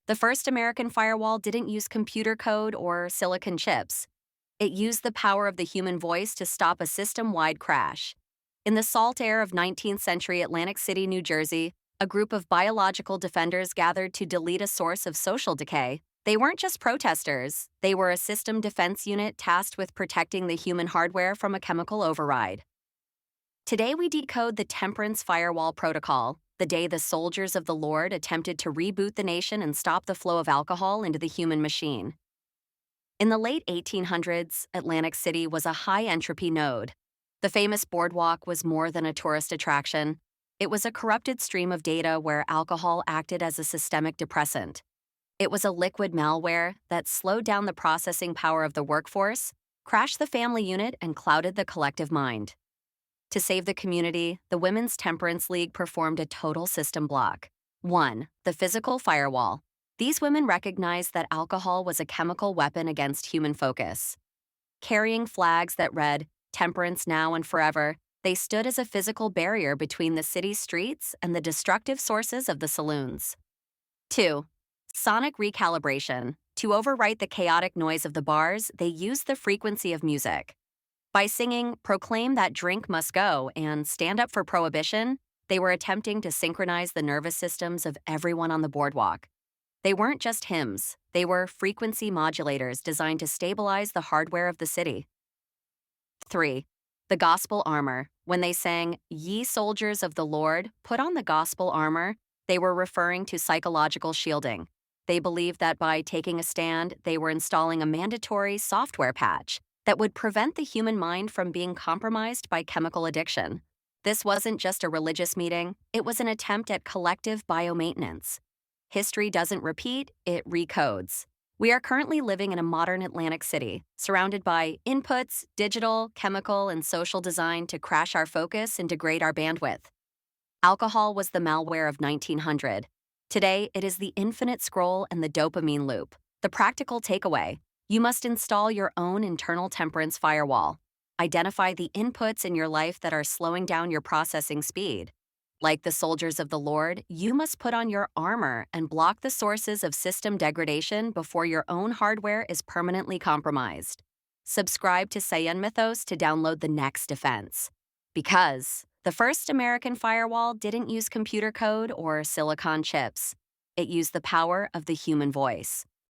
The first American firewall didn't use computer code or silicon chips. It used the power of the human voice to stop a system-wide crash. In the salt air of 19th century Atlantic City, New Jersey, a group of biological defenders gathered to delete a source of social decay. They weren't just protesters, they were a system defense unit tasked with protecting the human hardware from a chemical override. Today we decode the Temperance Firewall protocol, the day the soldiers of the Lord attempted to reboot the nation and stop the flow of alcohol into the human machine. In the late 1800s, Atlantic City was a high-entropy node. The famous Boardwalk was more than a tourist attraction. It was a corrupted stream of data where alcohol acted as a systemic depressant. It was a liquid malware that slowed down the processing power of the workforce, crashed the family unit, and clouded the collective mind. To save the community, the Women's Temperance League performed a total system block. 1. The physical firewall. These women recognized that alcohol was a chemical weapon against human focus. Carrying flags that read, "Temperance now and forever," they stood as a physical barrier between the city's streets and the destructive sources of the saloons. 2. Sonic recalibration. To overwrite the chaotic noise of the bars, they used the frequency of music. By singing "Proclaim That Drink Must Go" and "Stand Up for Prohibition," they were attempting to synchronize the nervous systems of everyone on the boardwalk. They weren't just hymns, they were frequency modulators designed to stabilize the hardware of the city. 3. The gospel armor. When they sang, "Ye soldiers of the Lord, put on the gospel armor," they were referring to psychological shielding. They believed that by taking a stand, they were installing a mandatory software patch that would prevent the human mind from being compromised by chemical addiction. This wasn't just a religious meeting, it was an attempt at collective biomaintenance. History doesn't repeat, it recodes. We are currently living in a modern Atlantic City, surrounded by inputs, digital, chemical, and social design to crash our focus and degrade our bandwidth. Alcohol was the malware of 1900. Today, it is the infinite scroll and the dopamine loop. The practical takeaway: you must install your own internal temperance firewall. Identify the inputs in your life that are slowing down your processing speed. Like the soldiers of the Lord, you must put on your armor and block the sources of system degradation before your own hardware is permanently compromised. Subscribe to Sayenmythos to download the next defense. Because the first American firewall didn't use computer code or silicon chips. It used the power of the human voice.